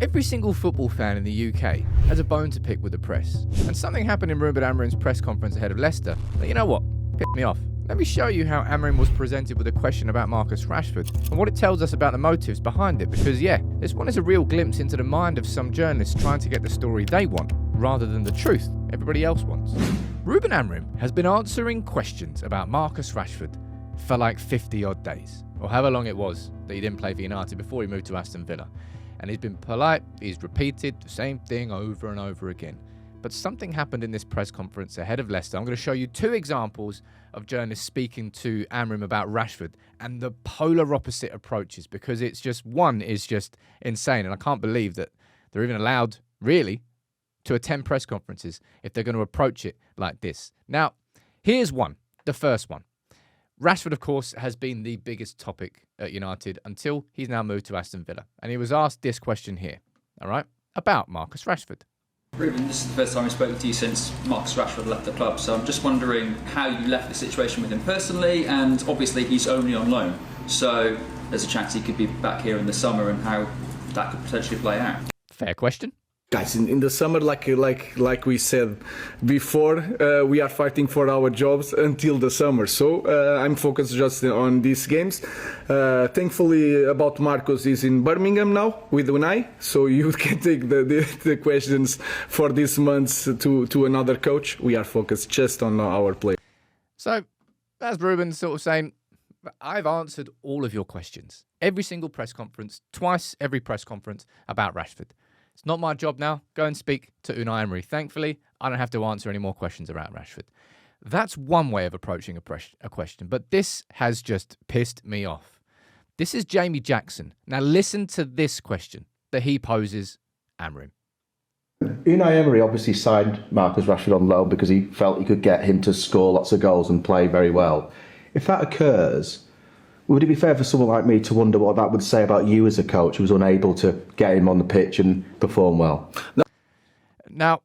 Every single football fan in the UK has a bone to pick with the press. And something happened in Ruben Amorim's press conference ahead of Leicester that, you know what, pissed me off. Let me show you how Amorim was presented with a question about Marcus Rashford and what it tells us about the motives behind it. Because this one is a real glimpse into the mind of some journalists trying to get the story they want rather than the truth everybody else wants. Ruben Amorim has been answering questions about Marcus Rashford for like 50 odd days, or however long it was that he didn't play for United before he moved to Aston Villa. And he's been polite, he's repeated the same thing over and over again. But something happened in this press conference ahead of Leicester. I'm going to show you two examples of journalists speaking to Amorim about Rashford and the polar opposite approaches, because it's just, one is just insane. And I can't believe that they're even allowed, really, to attend press conferences if they're going to approach it like this. Now, here's one, the first one. Rashford, of course, has been the biggest topic at United until he's now moved to Aston Villa. And he was asked this question here, all right, about Marcus Rashford. Ruben, this is the first time I've spoken to you since Marcus Rashford left the club, so I'm just wondering how you left the situation with him personally, and obviously he's only on loan, so there's a chance he could be back here in the summer and how that could potentially play out. Fair question. Guys, in the summer, like we said before, we are fighting for our jobs until the summer. So I'm focused just on these games. Thankfully, about Marcus is in Birmingham now with Unai, so you can take the questions for these months to another coach. We are focused just on our play. So that's Ruben sort of saying, I've answered all of your questions. Every single press conference, twice every press conference about Rashford. It's not my job now. Go and speak to Unai Emery. Thankfully, I don't have to answer any more questions about Rashford. That's one way of approaching a question, but this has just pissed me off. This is Jamie Jackson. Now listen to this question that he poses Amorim. Unai Emery obviously signed Marcus Rashford on loan because he felt he could get him to score lots of goals and play very well. If that occurs, would it be fair for someone like me to wonder what that would say about you as a coach who was unable to get him on the pitch and perform well? Now,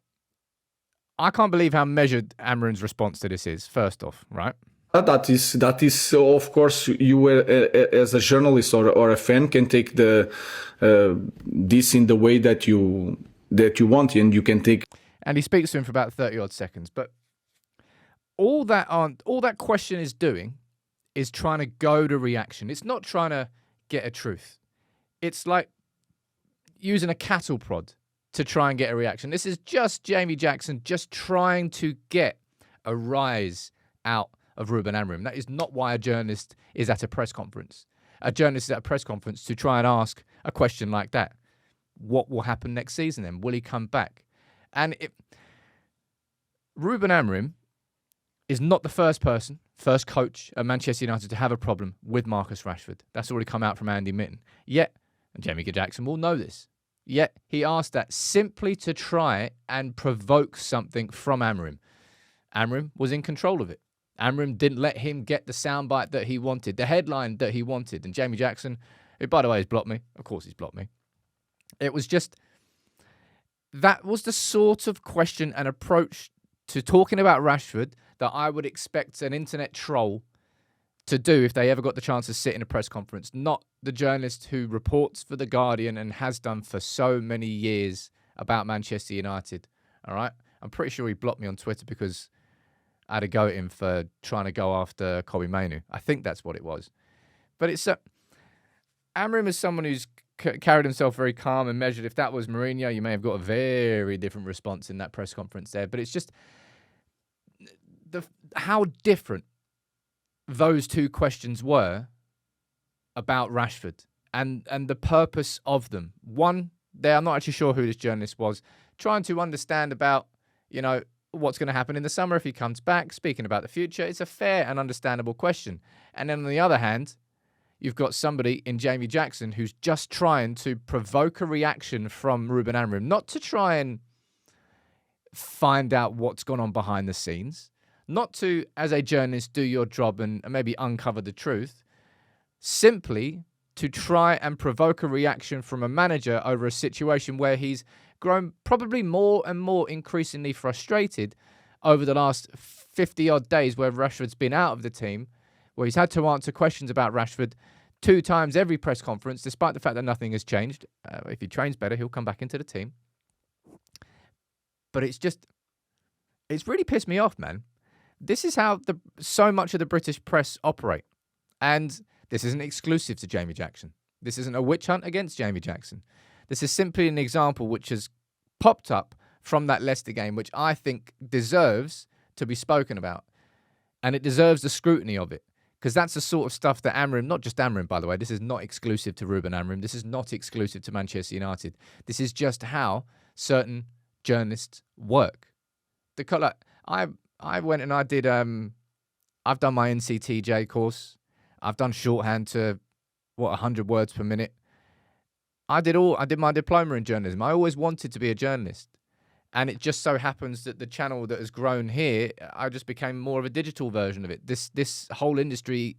I can't believe how measured Amorim's response to this is, first off, right? That is, of course, you as a journalist or a fan can take this in the way that you want, and you can take. And he speaks to him for about 30 odd seconds, but all that question is doing is trying to goad a reaction. It's not trying to get a truth. It's like using a cattle prod to try and get a reaction. This is just Jamie Jackson just trying to get a rise out of Ruben Amorim. That is not why a journalist is at a press conference. A journalist is at a press conference to try and ask a question like that. What will happen next season then? Will he come back? And Ruben Amorim is not the first coach at Manchester United to have a problem with Marcus Rashford. That's already come out from Andy Mitten. Yet, and Jamie Jackson will know this, yet he asked that simply to try and provoke something from Amorim. Amorim was in control of it. Amorim didn't let him get the soundbite that he wanted, the headline that he wanted. And Jamie Jackson, who, by the way, has blocked me. Of course he's blocked me. It was just, that was the sort of question and approach to talking about Rashford that I would expect an internet troll to do if they ever got the chance to sit in a press conference, not the journalist who reports for The Guardian and has done for so many years about Manchester United. All right? I'm pretty sure he blocked me on Twitter because I had a go at him for trying to go after Kobe Mainoo. I think that's what it was. But it's Amorim is someone who's carried himself very calm and measured. If that was Mourinho, you may have got a very different response in that press conference there. But it's just how different those two questions were about Rashford and the purpose of them. One, I'm not actually sure who this journalist was, trying to understand about, what's going to happen in the summer if he comes back, speaking about the future. It's a fair and understandable question. And then on the other hand, you've got somebody in Jamie Jackson who's just trying to provoke a reaction from Ruben Amorim, not to try and find out what's gone on behind the scenes, not to, as a journalist, do your job and maybe uncover the truth, simply to try and provoke a reaction from a manager over a situation where he's grown probably more and more increasingly frustrated over the last 50-odd days where Rashford's been out of the team, where he's had to answer questions about Rashford 2 times every press conference, despite the fact that nothing has changed. If he trains better, he'll come back into the team. But it's really pissed me off, man. This is how so much of the British press operate. And this isn't exclusive to Jamie Jackson. This isn't a witch hunt against Jamie Jackson. This is simply an example which has popped up from that Leicester game, which I think deserves to be spoken about. And it deserves the scrutiny of it. Because that's the sort of stuff that Amorim, not just Amorim, by the way, this is not exclusive to Ruben Amorim. This is not exclusive to Manchester United. This is just how certain journalists work. I went and I did, I've done my NCTJ course. I've done shorthand to, 100 words per minute. I did my diploma in journalism. I always wanted to be a journalist. And it just so happens that the channel that has grown here, I just became more of a digital version of it. This whole industry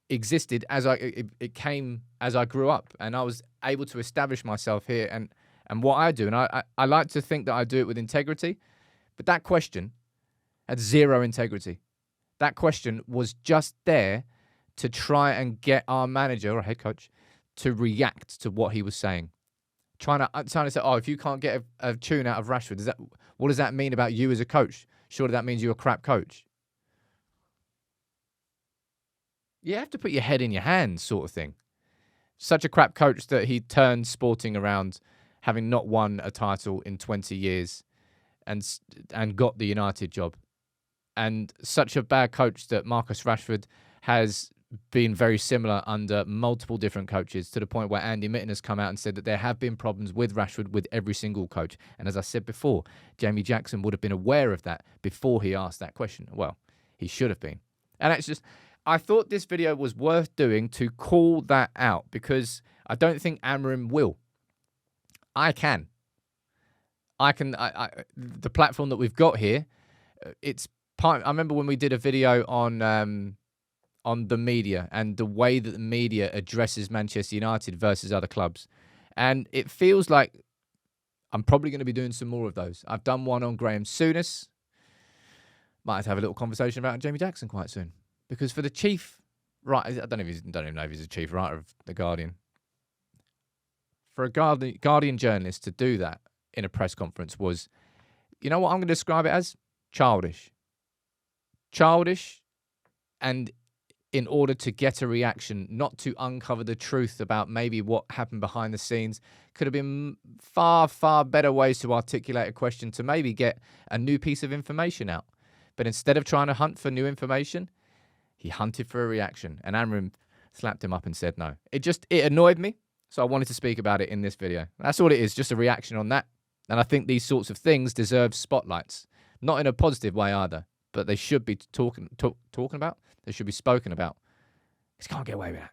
existed it came as I grew up, and I was able to establish myself here and what I do. And I like to think that I do it with integrity, but that question had zero integrity. That question was just there to try and get our manager or head coach to react to what he was saying. Trying to say, if you can't get a tune out of Rashford, what does that mean about you as a coach? Surely that means you're a crap coach. You have to put your head in your hands, sort of thing. Such a crap coach that he turned Sporting around, having not won a title in 20 years, and got the United job. And such a bad coach that Marcus Rashford has been very similar under multiple different coaches, to the point where Andy Mitten has come out and said that there have been problems with Rashford with every single coach. And as I said before, Jamie Jackson would have been aware of that before he asked that question. Well, he should have been. And it's just, I thought this video was worth doing to call that out, because I don't think Amorim will. I can. The platform that we've got here, it's part. I remember when we did a video on the media and the way that the media addresses Manchester United versus other clubs. And it feels like I'm probably going to be doing some more of those. I've done one on Graham Souness. Might have to have a little conversation about Jamie Jackson quite soon. Because for the chief, right, I don't even know if he's a chief writer of The Guardian. For a Guardian journalist to do that in a press conference was, you know what I'm going to describe it as? Childish. Childish, and in order to get a reaction, not to uncover the truth about maybe what happened behind the scenes. Could have been far, far better ways to articulate a question to maybe get a new piece of information out. But instead of trying to hunt for new information, he hunted for a reaction. And Amorim slapped him up and said no. It annoyed me, so I wanted to speak about it in this video. That's all it is, just a reaction on that. And I think these sorts of things deserve spotlights. Not in a positive way either, but they should be talking about. They should be spoken about. Because you can't get away with that.